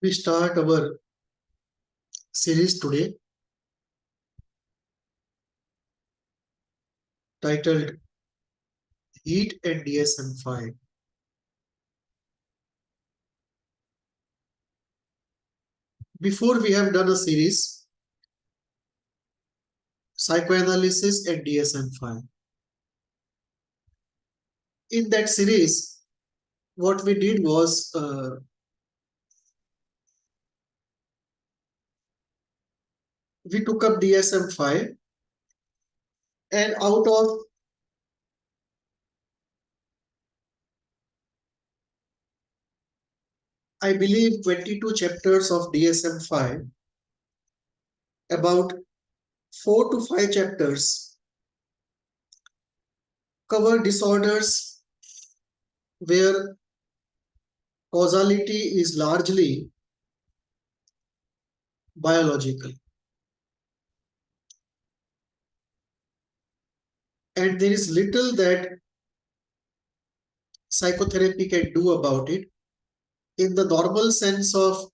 We start our series today titled Heat and DSM-5. Before we have done a series, Psychoanalysis and DSM-5. In that series, what we did was we took up DSM-5 and out of I believe 22 chapters of DSM-5, about 4 to 5 chapters cover disorders where causality is largely biological. And there is little that psychotherapy can do about it in the normal sense of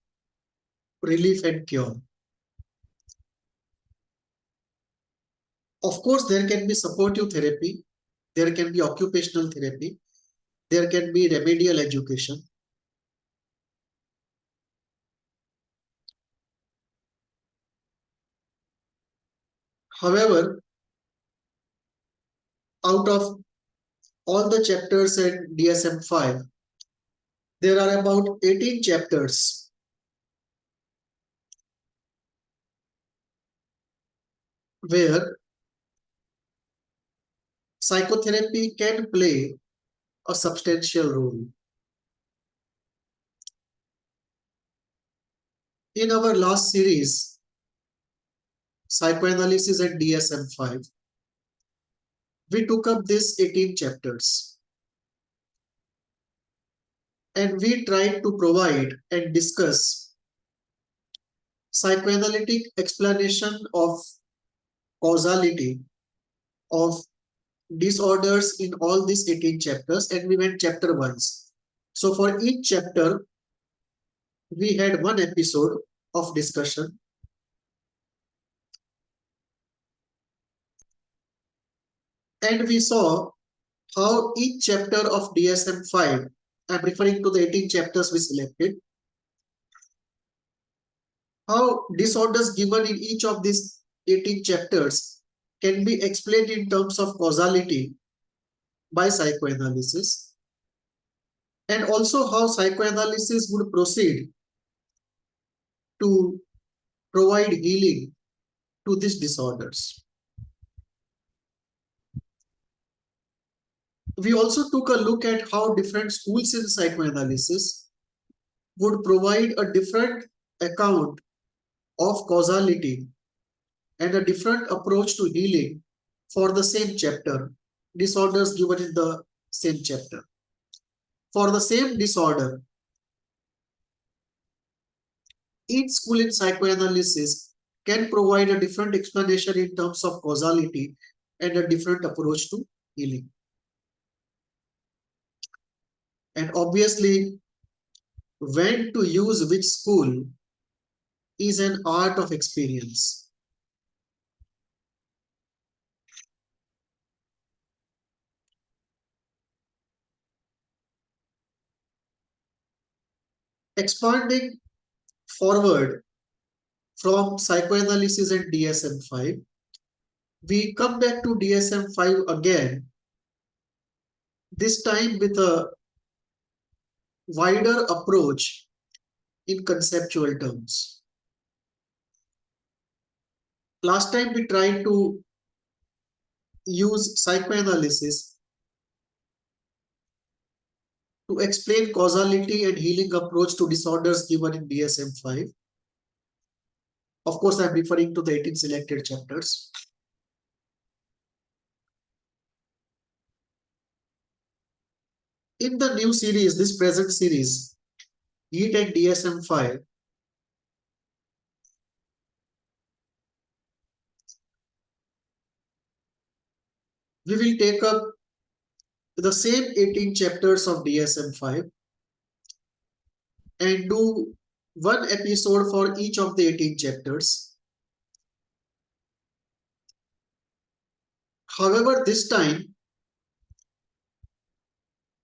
relief and cure. Of course, there can be supportive therapy, there can be occupational therapy, there can be remedial education. However, out of all the chapters in DSM-5, there are about 18 chapters where psychotherapy can play a substantial role. In our last series, Psychoanalysis and DSM-5, we took up these 18 chapters and we tried to provide and discuss psychoanalytic explanation of causality of disorders in all these 18 chapters, and we went chapter wise. So for each chapter, we had one episode of discussion. And we saw how each chapter of DSM-5, I'm referring to the 18 chapters we selected, how disorders given in each of these 18 chapters can be explained in terms of causality by psychoanalysis, and also how psychoanalysis would proceed to provide healing to these disorders. We also took a look at how different schools in psychoanalysis would provide a different account of causality and a different approach to healing for the same chapter, disorders given in the same chapter. For the same disorder, each school in psychoanalysis can provide a different explanation in terms of causality and a different approach to healing. And obviously, when to use which school is an art of experience. Expanding forward from psychoanalysis and DSM-5, we come back to DSM-5 again, this time with a wider approach in conceptual terms. Last time we tried to use psychoanalysis to explain causality and healing approach to disorders given in DSM-5. Of course, I'm referring to the 18 selected chapters. In the new series, this present series, Heat and DSM-5, we will take up the same 18 chapters of DSM-5 and do one episode for each of the 18 chapters. However, this time,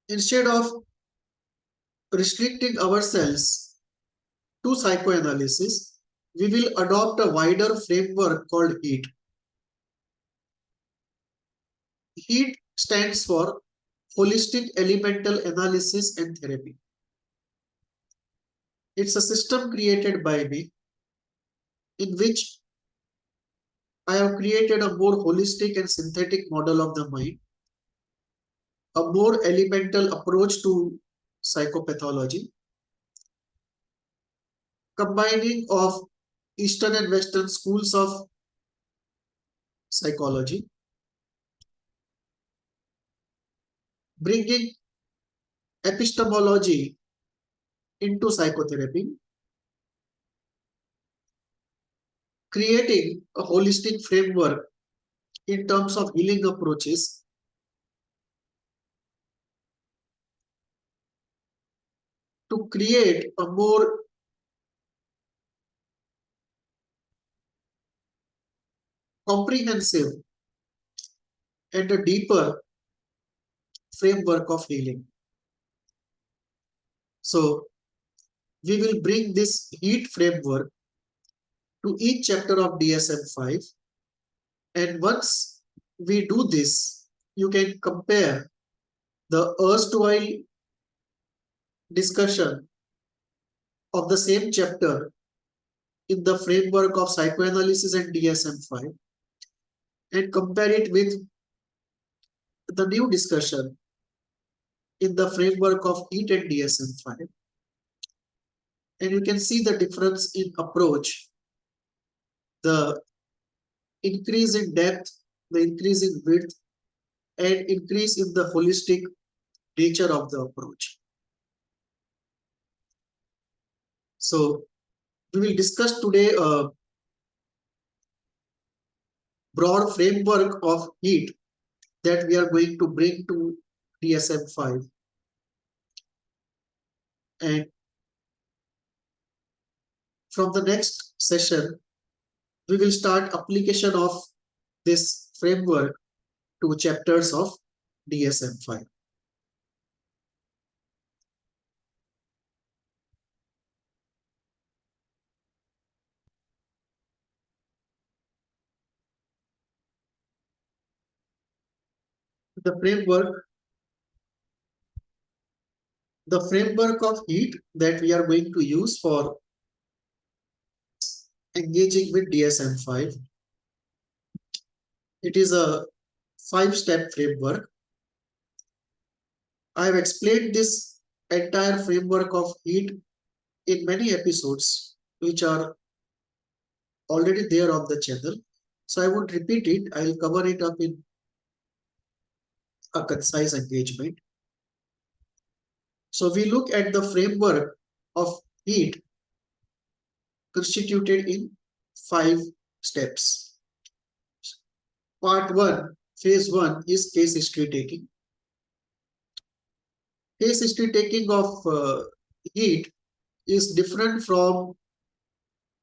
instead of restricting ourselves to psychoanalysis, we will adopt a wider framework called HEAT. HEAT stands for Holistic Elemental Analysis and Therapy. It's a system created by me in which I have created a more holistic and synthetic model of the mind, a more elemental approach to psychopathology, combining of Eastern and Western schools of psychology, bringing epistemology into psychotherapy, creating a holistic framework in terms of healing approaches, to create a more comprehensive and a deeper framework of healing. So we will bring this HEAT framework to each chapter of DSM-5. And once we do this, you can compare the erstwhile discussion of the same chapter in the framework of psychoanalysis and DSM-5 and compare it with the new discussion in the framework of HEAT and DSM-5. And you can see the difference in approach, the increase in depth, the increase in width, and increase in the holistic nature of the approach. So we will discuss today a broad framework of HEAT that we are going to bring to DSM-5. And from the next session, we will start application of this framework to chapters of DSM-5. The framework of HEAT that we are going to use for engaging with DSM-5. It is a 5-step framework. I have explained this entire framework of HEAT in many episodes, which are already there on the channel. So I won't repeat it. I will cover it up in a concise engagement. So we look at the framework of HEAT constituted in 5 steps. Part 1, phase 1 is case history taking. Case history taking of HEAT is different from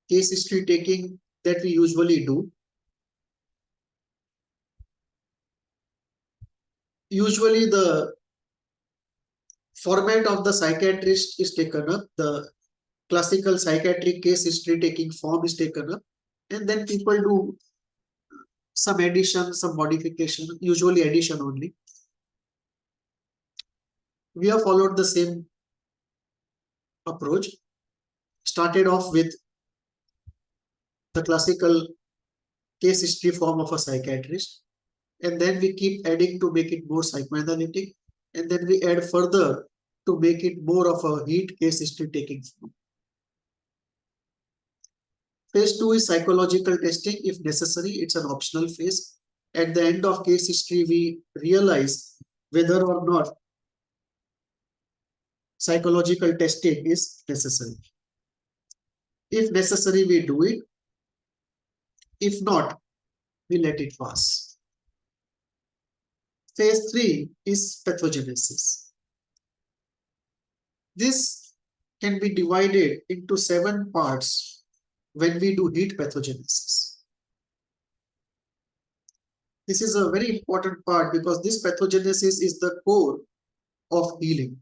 case history taking that we usually do. Usually the format of the psychiatrist is taken up, the classical psychiatric case history taking form is taken up, and then people do some addition, some modification, usually addition only. We have followed the same approach, started off with the classical case history form of a psychiatrist, and then we keep adding to make it more psychoanalytic, and then we add further to make it more of a HEAT case history taking form. Phase 2 is psychological testing if necessary. It's an optional phase. At the end of case history, we realize whether or not psychological testing is necessary. If necessary, we do it. If not, we let it pass. Phase 3 is pathogenesis. This can be divided into 7 parts when we do heat pathogenesis. This is a very important part because this pathogenesis is the core of healing.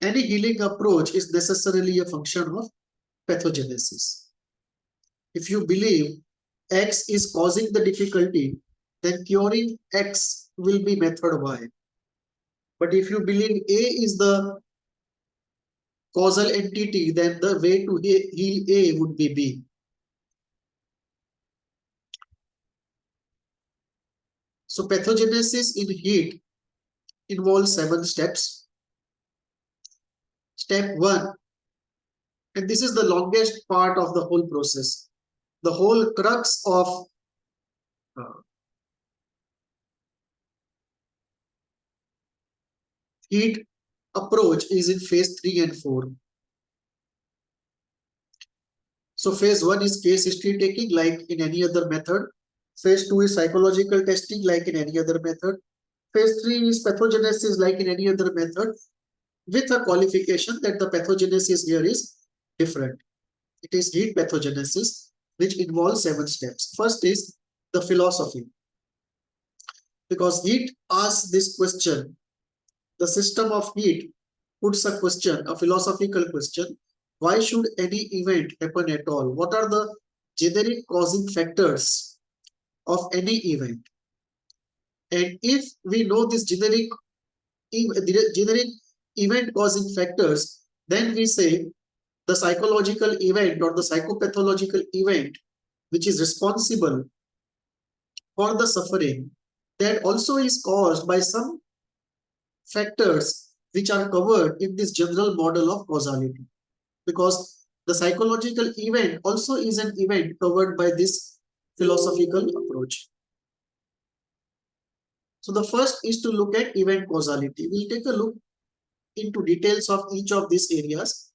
Any healing approach is necessarily a function of pathogenesis. If you believe X is causing the difficulty, then curing X will be method Y. But if you believe A is the causal entity, then the way to heal A would be B. So pathogenesis in heat involves 7 steps. Step 1, and this is the longest part of the whole process. The whole crux of heat approach is in phase 3 and 4. So phase 1 is case history taking like in any other method. Phase 2 is psychological testing like in any other method. Phase 3 is pathogenesis like in any other method, with a qualification that the pathogenesis here is different. It is heat pathogenesis, which involves 7 steps. First is the philosophy. Because heat asks this question, the system of heat puts a question, a philosophical question. Why should any event happen at all? What are the generic causing factors of any event? And if we know this generic event causing factors, then we say the psychological event or the psychopathological event which is responsible for the suffering, that also is caused by some factors which are covered in this general model of causality. Because the psychological event also is an event covered by this philosophical approach. So the first is to look at event causality. We'll take a look into details of each of these areas.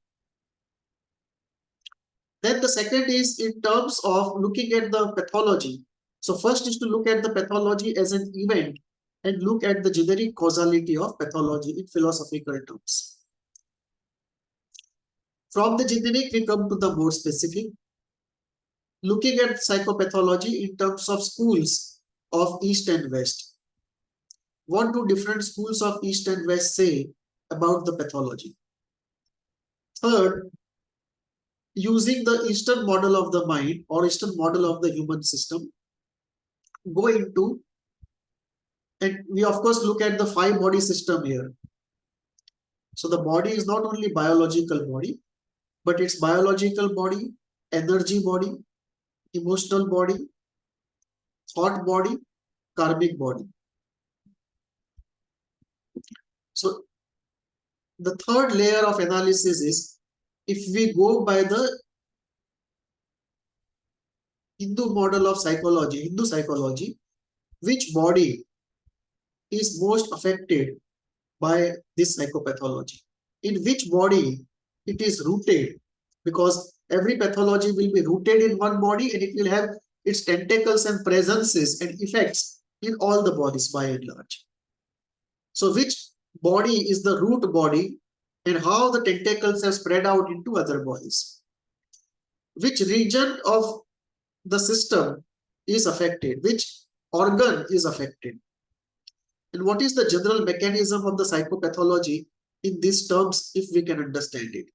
Then the second is in terms of looking at the pathology. So first is to look at the pathology as an event and look at the generic causality of pathology in philosophical terms. From the generic, we come to the more specific. Looking at psychopathology in terms of schools of East and West. What do different schools of East and West say about the pathology? Third, using the Eastern model of the mind or Eastern model of the human system, go into, and we of course look at the 5-body system here. So the body is not only biological body, but it's biological body, energy body, emotional body, thought body, karmic body. So the third layer of analysis is, if we go by the Hindu model of psychology, Hindu psychology, which body is most affected by this psychopathology? In which body it is rooted? Because every pathology will be rooted in one body and it will have its tentacles and presences and effects in all the bodies by and large. So which body is the root body and how the tentacles have spread out into other bodies? Which region of the system is affected? Which organ is affected? And what is the general mechanism of the psychopathology in these terms, if we can understand it?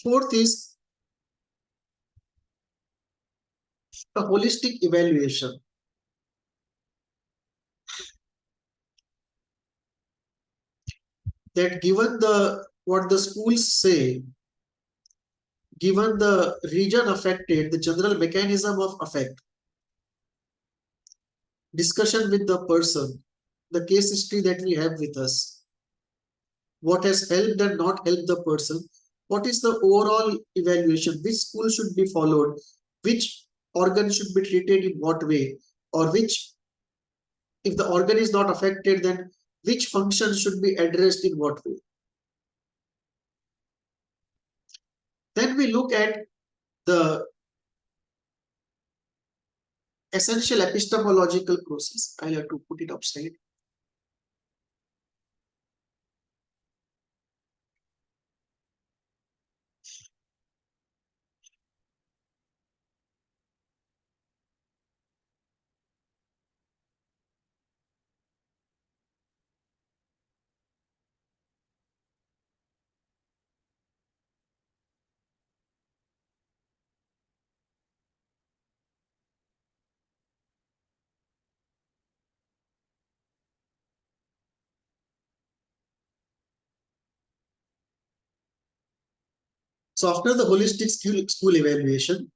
Fourth is a holistic evaluation. That given what the schools say, given the region affected, the general mechanism of effect, discussion with the person, the case history that we have with us, what has helped and not helped the person, what is the overall evaluation, which school should be followed, which organ should be treated in what way, or which, if the organ is not affected, then which function should be addressed in what way. Then we look at the essential epistemological process. I'll have to put it upside. So after the holistic school evaluation,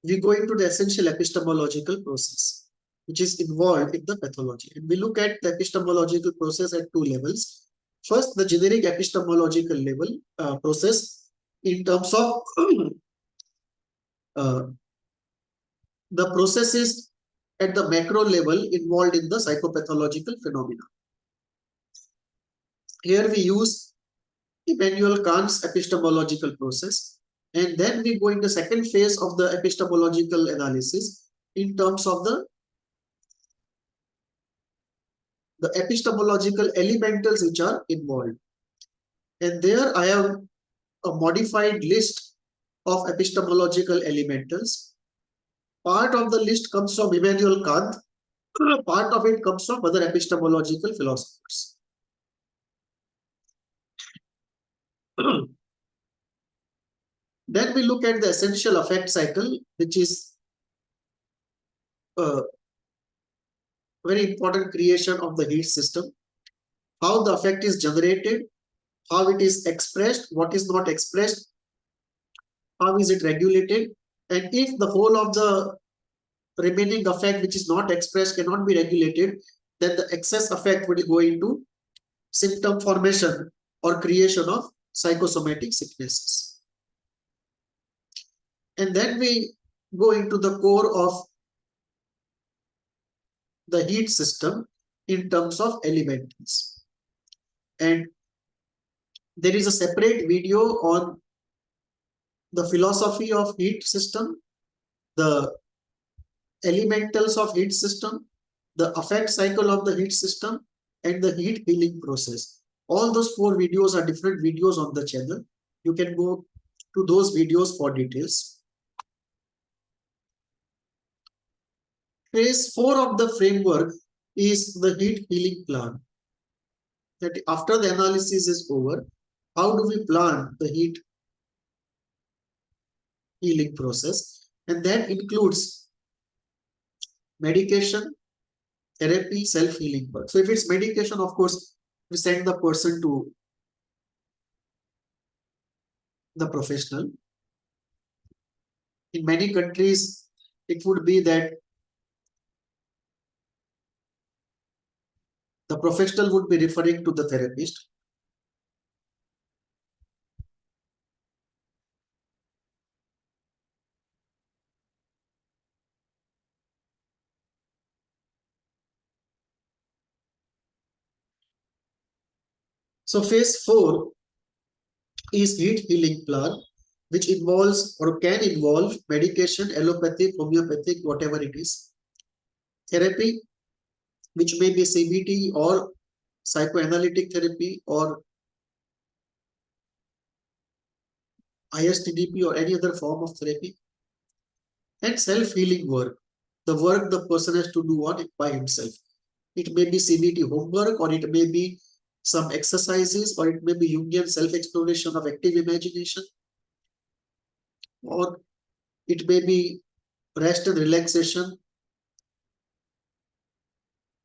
we go into the essential epistemological process, which is involved in the pathology. And we look at the epistemological process at two levels. First, the generic epistemological level process in terms of the processes at the macro level involved in the psychopathological phenomena. Here we use Immanuel Kant's epistemological process, and then we go in the second phase of the epistemological analysis in terms of the epistemological elementals which are involved. And there I have a modified list of epistemological elementals. Part of the list comes from Immanuel Kant, part of it comes from other epistemological philosophers. Then we look at the essential affect cycle, which is a very important creation of the heat system. How the affect is generated, how it is expressed, what is not expressed, how is it regulated, and if the whole of the remaining affect which is not expressed cannot be regulated, then the excess affect will go into symptom formation or creation of psychosomatic sicknesses. And then we go into the core of the heat system in terms of elementals. And there is a separate video on the philosophy of heat system, the elementals of heat system, the affect cycle of the heat system, and the heat healing process. All those 4 videos are different videos on the channel. You can go to those videos for details. Phase 4 of the framework is the heat healing plan. That after the analysis is over, how do we plan the heat healing process? And that includes medication, therapy, self-healing work. So if it's medication, of course, we send the person to the professional. In many countries, it would be that the professional would be referring to the therapist. So phase 4 is heat healing plan, which involves or can involve medication, allopathic, homeopathic, whatever it is, therapy, which may be CBT or psychoanalytic therapy or ISTDP or any other form of therapy, and self-healing work, the work the person has to do on it by himself. It may be CBT homework, or it may be some exercises, or it may be Jungian self-exploration of active imagination, or it may be rest and relaxation.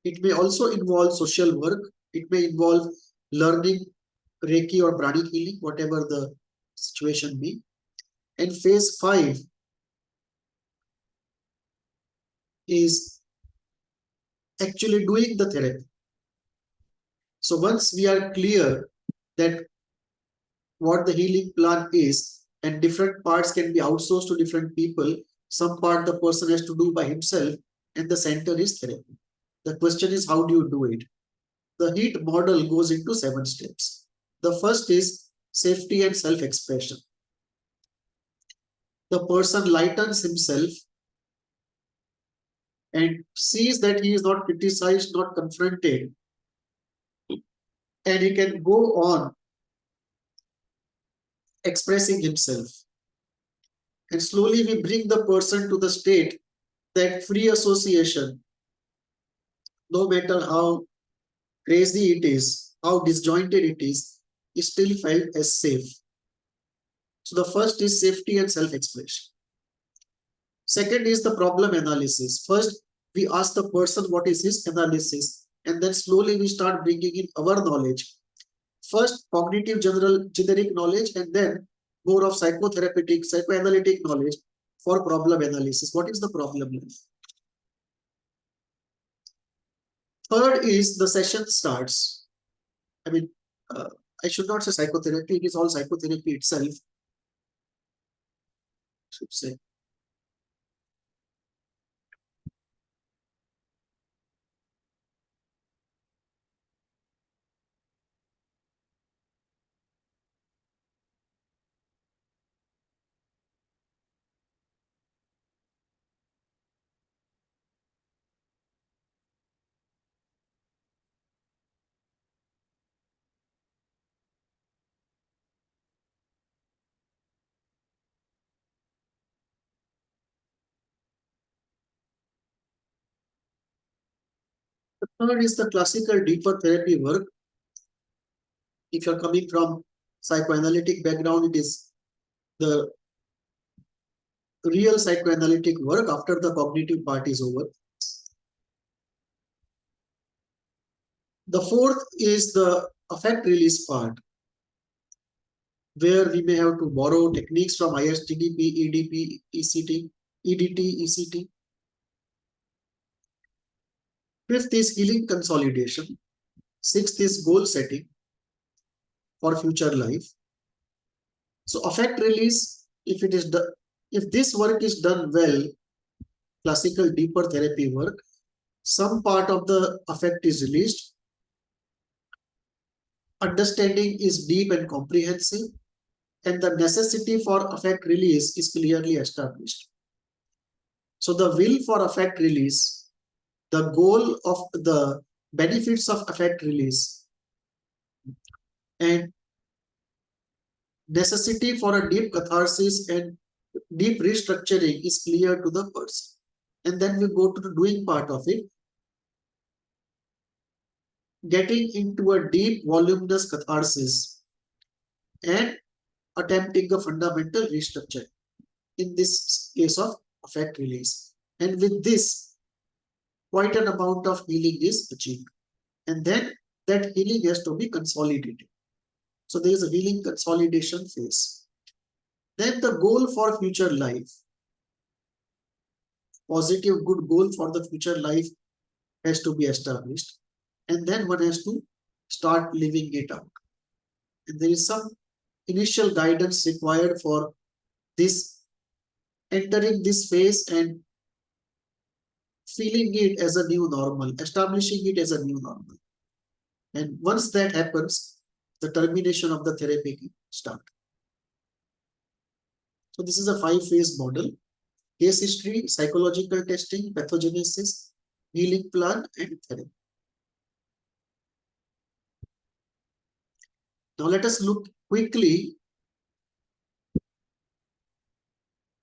It may also involve social work. It may involve learning Reiki or pranic healing, whatever the situation be. And phase 5 is actually doing the therapy. So once we are clear that what the healing plan is, and different parts can be outsourced to different people, some part the person has to do by himself, and the center is therapy. The question is, how do you do it? The heat model goes into 7 steps. The first is safety and self-expression. The person lightens himself and sees that he is not criticized, not confronted, and he can go on expressing himself. And slowly we bring the person to the state that free association, no matter how crazy it is, how disjointed it is still felt as safe. So the first is safety and self-expression. Second is the problem analysis. First, we ask the person what is his analysis, and then slowly we start bringing in our knowledge. First, cognitive generic knowledge, and then more of psychotherapeutic, psychoanalytic knowledge for problem analysis. What is the problem? Third is the session starts. I mean, I should not say psychotherapy, it is all psychotherapy itself. Should say. The third is the classical deeper therapy work. If you're coming from psychoanalytic background, it is the real psychoanalytic work after the cognitive part is over. The fourth is the affect release part, where we may have to borrow techniques from ISTDP, EDP, ECT, EDT, ECT. Fifth is healing consolidation. Sixth is goal setting for future life. So affect release, if this work is done well, classical deeper therapy work, some part of the affect is released. Understanding is deep and comprehensive, and the necessity for affect release is clearly established. So the will for affect release, the goal of the benefits of affect release, and necessity for a deep catharsis and deep restructuring is clear to the person. And then we go to the doing part of it, getting into a deep voluminous catharsis and attempting a fundamental restructure, in this case of affect release. And with this, quite an amount of healing is achieved. And then that healing has to be consolidated. So there is a healing consolidation phase. Then the goal for future life, positive good goal for the future life has to be established. And then one has to start living it out. And there is some initial guidance required for this, entering this phase and feeling it as a new normal, establishing it as a new normal. And once that happens, the termination of the therapy can start. So this is a 5-phase model: case history, psychological testing, pathogenesis, healing plan, and therapy. Now let us look quickly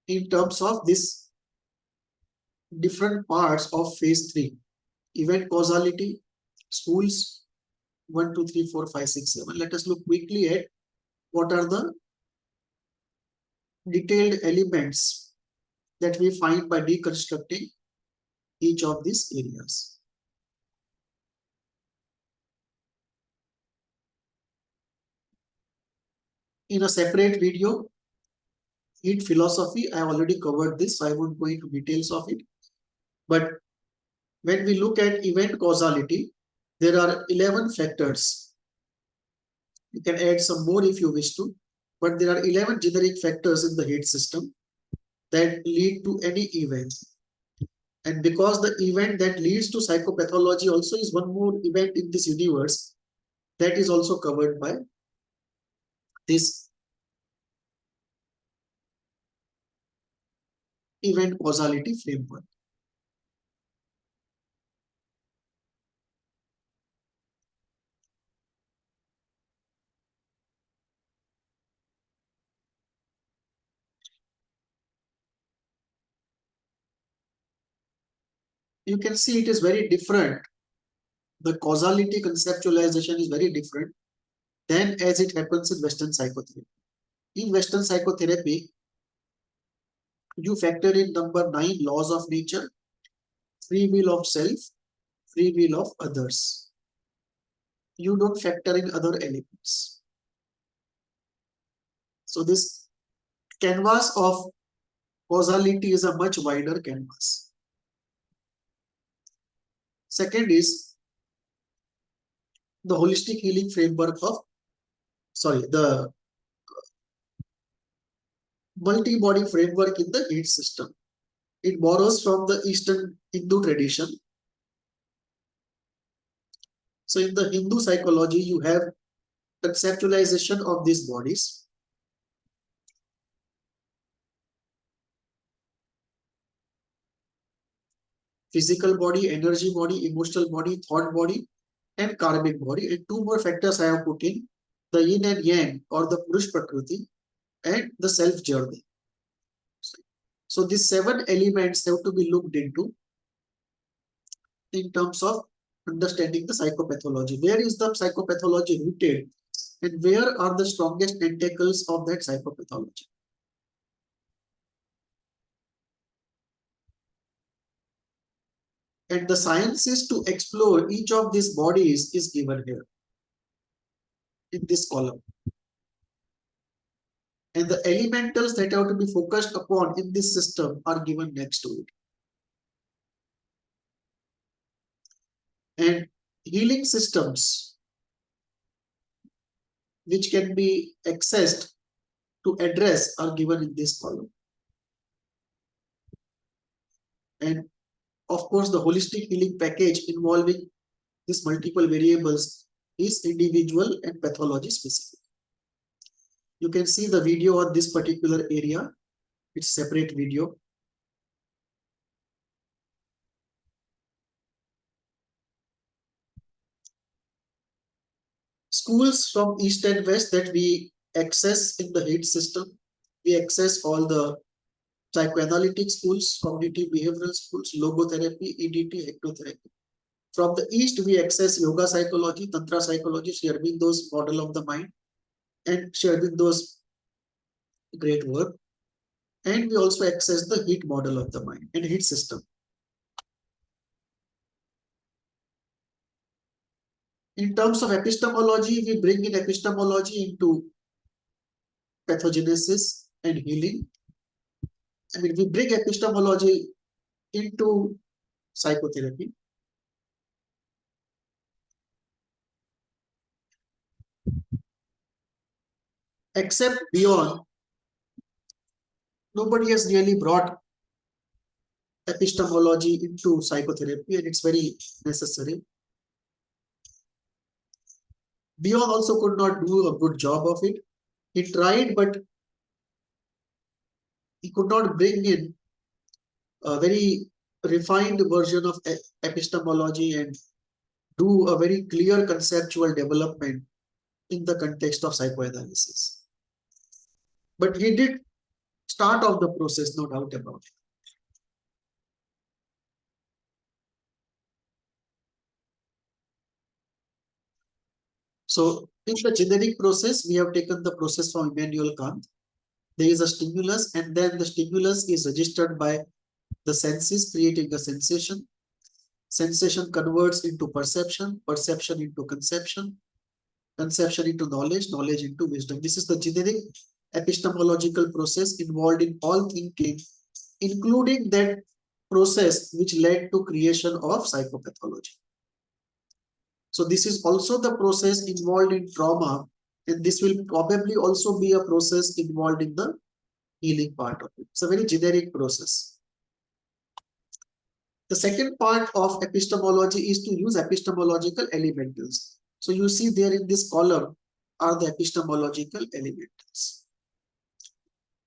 in terms of this different parts of phase 3. Event causality, schools, 1, 2, 3, 4, 5, 6, 7. Let us look quickly at what are the detailed elements that we find by deconstructing each of these areas. In a separate video, heat philosophy, I have already covered this, so I won't go into details of it. But when we look at event causality, there are 11 factors. You can add some more if you wish to, but there are 11 generic factors in the heat system that lead to any event. And because the event that leads to psychopathology also is one more event in this universe, that is also covered by this event causality framework. you can see it is very different. The causality conceptualization is very different than as it happens in Western psychotherapy. In Western psychotherapy, you factor in number 9 laws of nature, free will of self, free will of others. You don't factor in other elements. So this canvas of causality is a much wider canvas. Second is the holistic healing framework of, the multi-body framework in the heat system. It borrows from the Eastern Hindu tradition. So in the Hindu psychology, you have conceptualization of these bodies. Physical body, energy body, emotional body, thought body, and karmic body. And two more factors I have put in, the yin and yang, or the Purush Prakriti, and the self journey. So these 7 elements have to be looked into in terms of understanding the psychopathology. Where is the psychopathology rooted, and where are the strongest tentacles of that psychopathology? And the sciences to explore each of these bodies is given here in this column. And the elementals that have to be focused upon in this system are given next to it. And healing systems which can be accessed to address are given in this column. And of course, the holistic healing package involving these multiple variables is individual and pathology specific. You can see the video on this particular area. It's separate video. Schools from East and West that we access in the HEAT system. We access all the psychoanalytic schools, cognitive behavioral schools, logotherapy, EDT, hypnotherapy. From the East, we access yoga psychology, tantra psychology, Sri Aurobindo's model of the mind, and Sri Aurobindo's great work. And we also access the HEAT model of the mind and HEAT system. In terms of epistemology, we bring in epistemology into pathogenesis and healing. I mean, we bring epistemology into psychotherapy. Except beyond, nobody has really brought epistemology into psychotherapy, and it's very necessary. Beyond also could not do a good job of it. He tried, but he could not bring in a very refined version of epistemology and do a very clear conceptual development in the context of psychoanalysis. But he did start off the process, no doubt about it. So in the generic process, we have taken the process from Immanuel Kant. There is a stimulus, and then the stimulus is registered by the senses, creating a sensation. Sensation converts into perception, perception into conception, conception into knowledge, knowledge into wisdom. This is the generic epistemological process involved in all thinking, including that process which led to creation of psychopathology. So this is also the process involved in trauma, and this will probably also be a process involved in the healing part of it. It's a very generic process. The second part of epistemology is to use epistemological elementals. So you see there in this column are the epistemological elementals.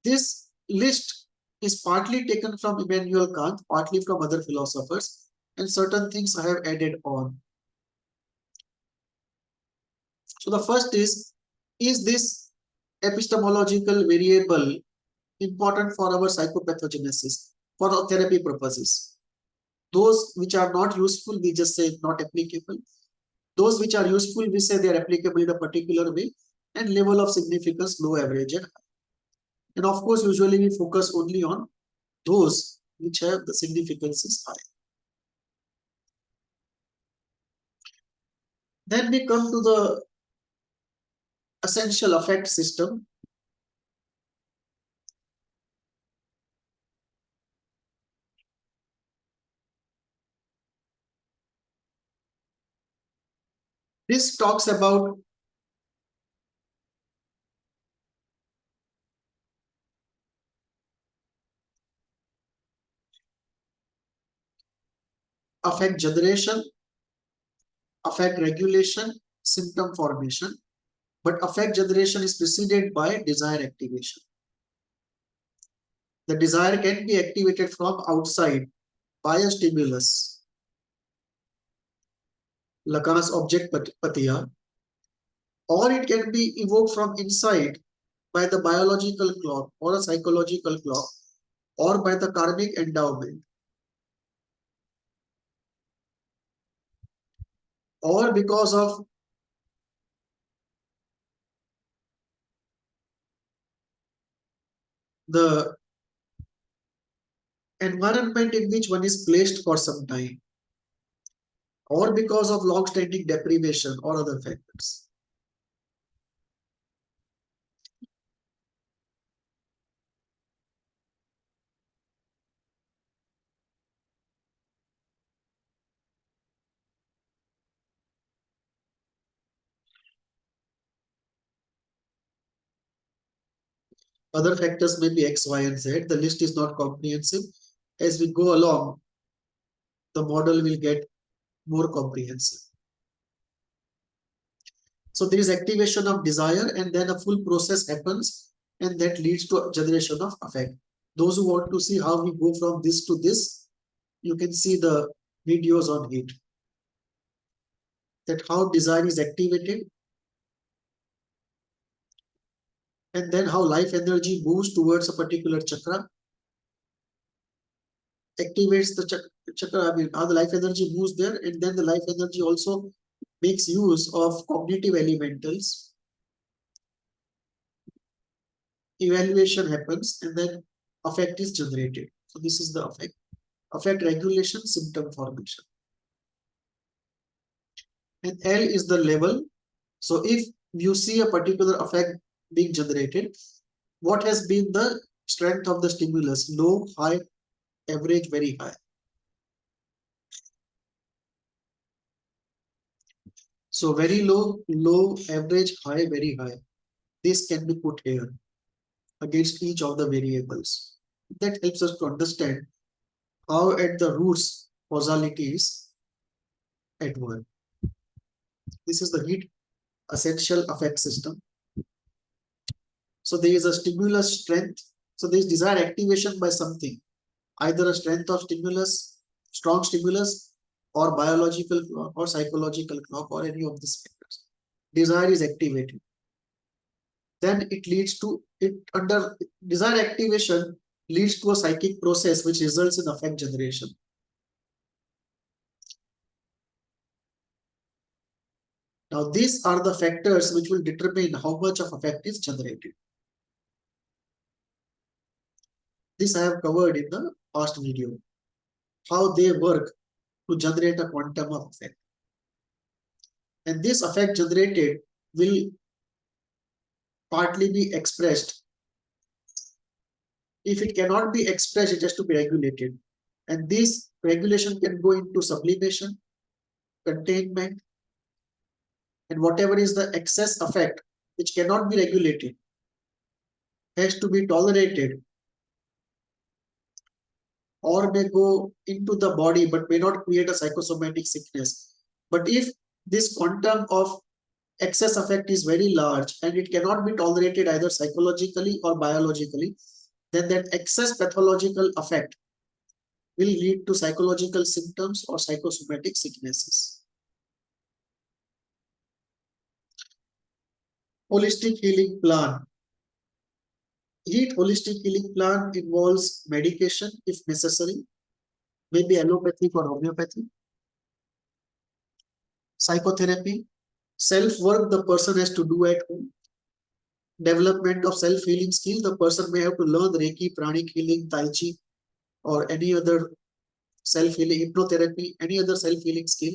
This list is partly taken from Immanuel Kant, partly from other philosophers, and certain things I have added on. So the first is this epistemological variable important for our psychopathogenesis for our therapy purposes? Those which are not useful, we just say not applicable. Those which are useful, we say they are applicable in a particular way, and level of significance low, average, and high. And of course, usually we focus only on those which have the significance is high. Then we come to the essential affect system. This talks about affect generation, affect regulation, symptom formation. But affect generation is preceded by desire activation. The desire can be activated from outside by a stimulus, Lacan's object patia, or it can be evoked from inside by the biological clock or a psychological clock or by the karmic endowment, or because of the environment in which one is placed for some time, or because of long-standing deprivation or other factors. Other factors may be X, Y, and Z. The list is not comprehensive. As we go along, the model will get more comprehensive. So there is activation of desire, and then a full process happens, and that leads to generation of affect. Those who want to see how we go from this to this, you can see the videos on it. That how desire is activated, and then how life energy moves towards a particular chakra, activates the chakra. I mean, how the life energy moves there, and then the life energy also makes use of cognitive elementals. Evaluation happens, and then affect is generated. So this is the affect. Affect regulation, symptom formation. And L is the level. So if you see a particular affect being generated, what has been the strength of the stimulus? Low, high, average, very high. So very low, low, average, high, very high. This can be put here against each of the variables. That helps us to understand how at the roots causality is at work. This is the heat essential affect system. So there is a stimulus strength. So there is desire activation by something, either a strength of stimulus, strong stimulus, or biological clock or psychological clock, or any of these factors. Desire is activated. Then it leads to it under desire activation leads to a psychic process which results in affect generation. Now these are the factors which will determine how much of affect is generated. This I have covered in the past video, how they work to generate a quantum of effect. And this effect generated will partly be expressed. If it cannot be expressed, it has to be regulated. And this regulation can go into sublimation, containment, and whatever is the excess effect which cannot be regulated has to be tolerated, or may go into the body but may not create a psychosomatic sickness. But if this quantum of excess effect is very large and it cannot be tolerated either psychologically or biologically, then that excess pathological effect will lead to psychological symptoms or psychosomatic sicknesses. Holistic healing plan. Holistic healing plan involves medication if necessary, maybe allopathic or homeopathy. Psychotherapy, self-work the person has to do at home. Development of self-healing skill, the person may have to learn Reiki, pranic healing, Tai Chi, or any other self-healing, hypnotherapy, any other self-healing skill.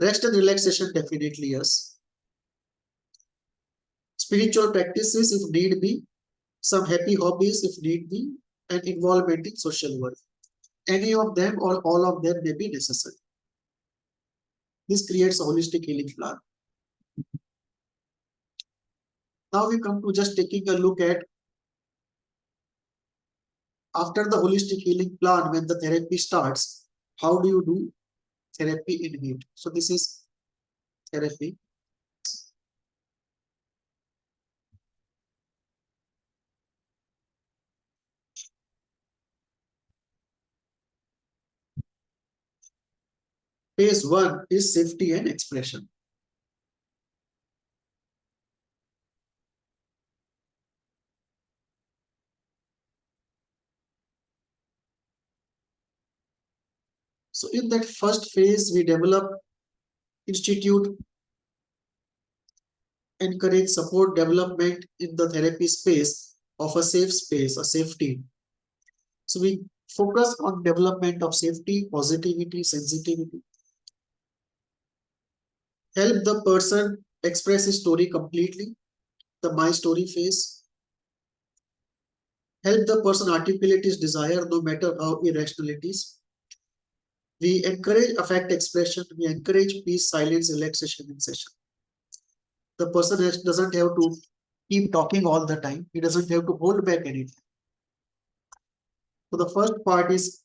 Rest and relaxation, definitely yes. Spiritual practices if need be, some happy hobbies if need be, and involvement in social work. Any of them or all of them may be necessary. This creates a holistic healing plan. Now we come to just taking a look at after the holistic healing plan, when the therapy starts, how do you do therapy in heat? So this is therapy. Phase 1 is safety and expression. So in that first phase, we develop, institute, encourage, support development in the therapy space of a safe space, a safety. So we focus on development of safety, positivity, sensitivity. Help the person express his story completely, the my story phase. Help the person articulate his desire no matter how irrational it is. We encourage affect expression. We encourage peace, silence, relaxation in session. The person doesn't have to keep talking all the time. He doesn't have to hold back anything. So the first part is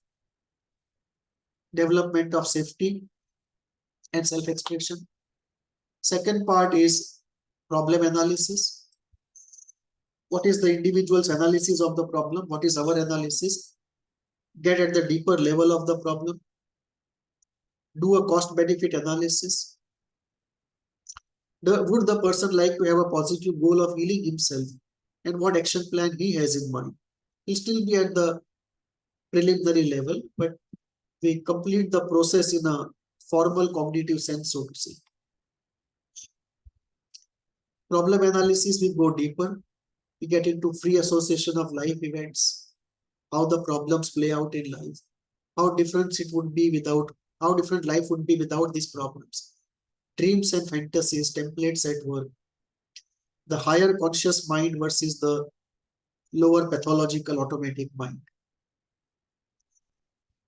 development of safety and self-expression. Second part is problem analysis. What is the individual's analysis of the problem? What is our analysis? Get at the deeper level of the problem. Do a cost-benefit analysis. Would the person like to have a positive goal of healing himself? And what action plan he has in mind? He'll still be at the preliminary level, but we complete the process in a formal cognitive sense, so to say. Problem analysis, we go deeper. We get into free association of life events, how the problems play out in life, how different it would be without, how different life would be without these problems. Dreams and fantasies, templates at work. The higher conscious mind versus the lower pathological automatic mind.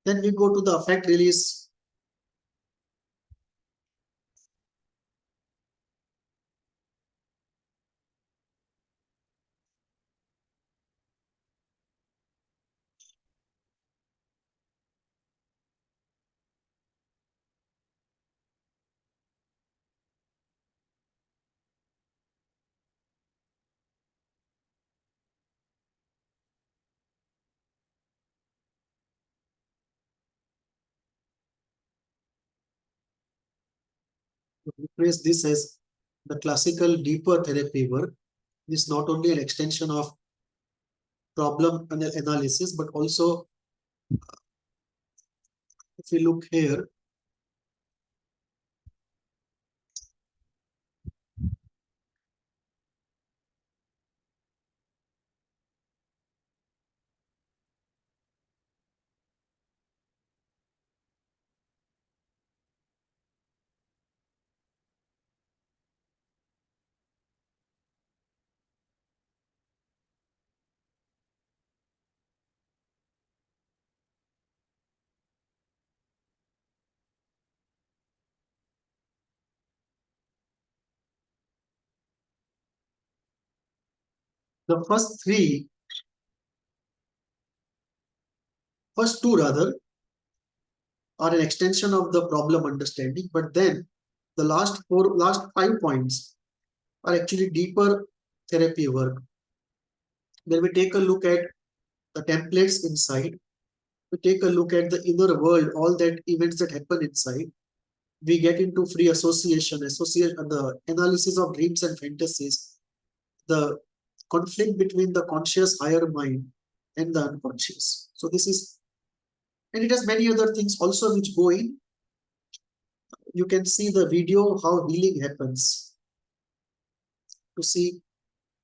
Then we go to the affect release. Replace this as the classical deeper therapy work. This is not only an extension of problem analysis, but also if we look here, the first two rather, are an extension of the problem understanding, but then the last 5 points are actually deeper therapy work. Then we take a look at the templates inside. We take a look at the inner world, all that events that happen inside. We get into free association, the analysis of dreams and fantasies, the conflict between the conscious higher mind and the unconscious. So this is, and it has many other things also which go in. You can see the video how healing happens to see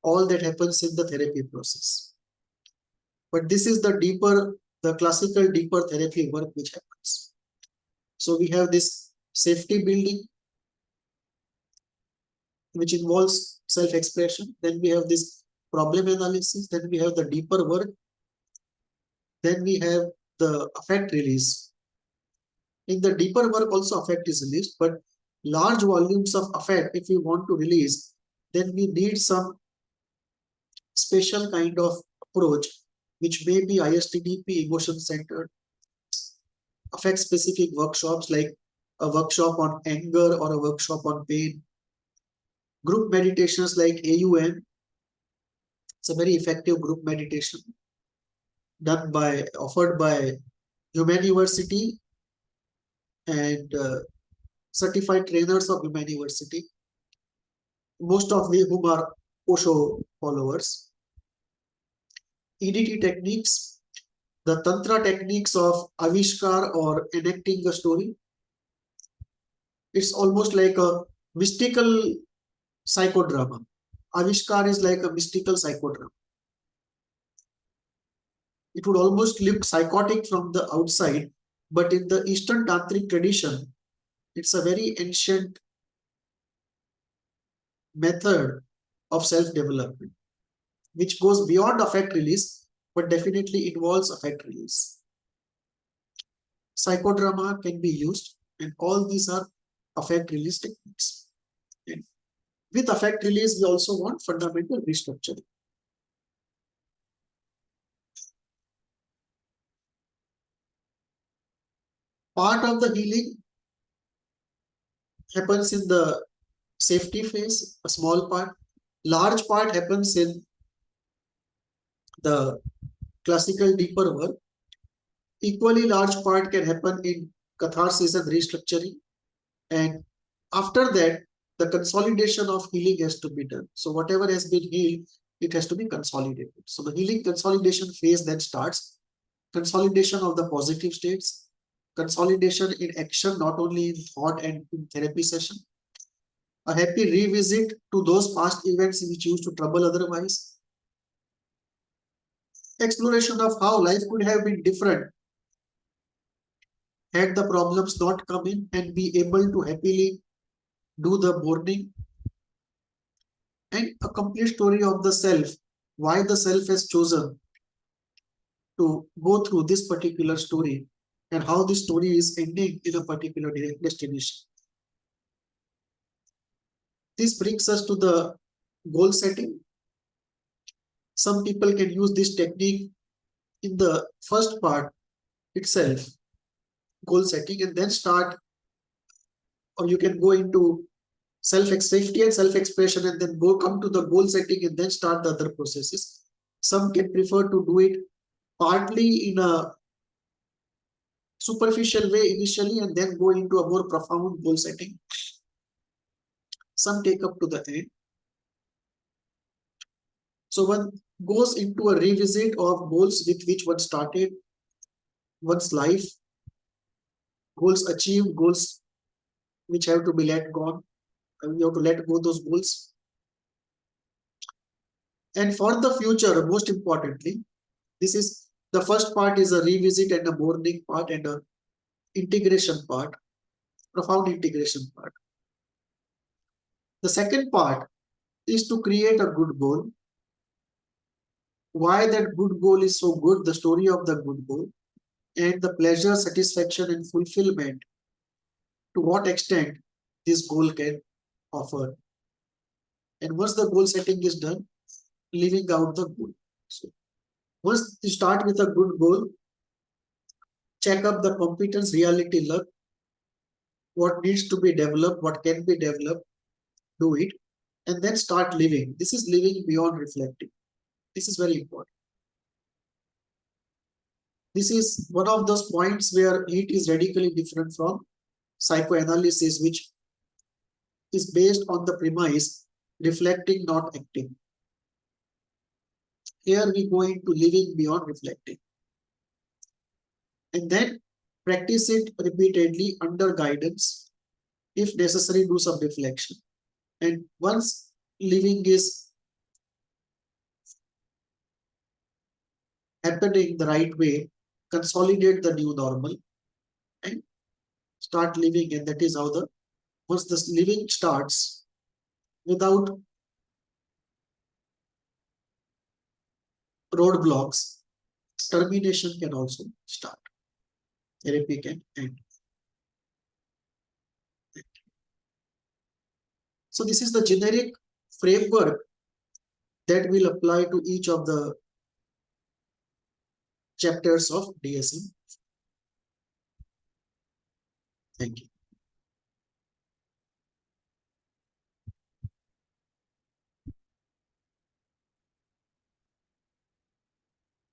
all that happens in the therapy process. But this is the deeper, the classical deeper therapy work which happens. So we have this safety building, which involves self-expression. Then we have this problem analysis. Then we have the deeper work. Then we have the affect release. In the deeper work also affect is released, but large volumes of affect, if we want to release, then we need some special kind of approach, which may be ISTDP, emotion-centered, affect-specific workshops like a workshop on anger or a workshop on pain. Group meditations like AUM, it's a very effective group meditation offered by Human University and certified trainers of Human University, most of whom are OSHO followers. EDT techniques, the Tantra techniques of Avishkar or enacting a story. It's almost like a mystical psychodrama. Avishkar is like a mystical psychodrama. It would almost look psychotic from the outside, but in the Eastern Tantric tradition, it's a very ancient method of self-development, which goes beyond affect release, but definitely involves affect release. Psychodrama can be used, and all these are affect release techniques. And with affect release, we also want fundamental restructuring. Part of the healing happens in the safety phase, a small part. Large part happens in the classical deeper work. Equally large part can happen in catharsis and restructuring. And after that, the consolidation of healing has to be done. So whatever has been healed, it has to be consolidated. So the healing consolidation phase then starts. Consolidation of the positive states, consolidation in action, not only in thought and in therapy session. A happy revisit to those past events which used to trouble otherwise. Exploration of how life could have been different had the problems not come in, and be able to happily do the mourning. And a complete story of the self, why the self has chosen to go through this particular story and how this story is ending in a particular destination. This brings us to the goal setting. Some people can use this technique in the first part itself, goal setting, and then start, or you can go into safety and self-expression and then come to the goal setting and then start the other processes. Some can prefer to do it partly in a superficial way initially and then go into a more profound goal setting. Some take up to the end. So one goes into a revisit of goals with which one started, one's life, goals achieved, goals which have to be let go. You have to let go those goals. And for the future, most importantly, this is the first part is a revisit and a mourning part and a integration part, profound integration part. The second part is to create a good goal. Why that good goal is so good, the story of the good goal, and the pleasure, satisfaction, and fulfillment, to what extent this goal can offer. And once the goal setting is done, living out the goal. So once you start with a good goal, check up the competence, reality, luck, what needs to be developed, what can be developed, do it, and then start living. This is living beyond reflecting. This is very important. This is one of those points where it is radically different from psychoanalysis, which is based on the premise reflecting, not acting. Here we go into living beyond reflecting. And then practice it repeatedly under guidance. If necessary, do some reflection. And once living is happening the right way, consolidate the new normal and start living. And that is how once this living starts without roadblocks, termination can also start. Therapy can end. So this is the generic framework that will apply to each of the chapters of DSM. Thank you.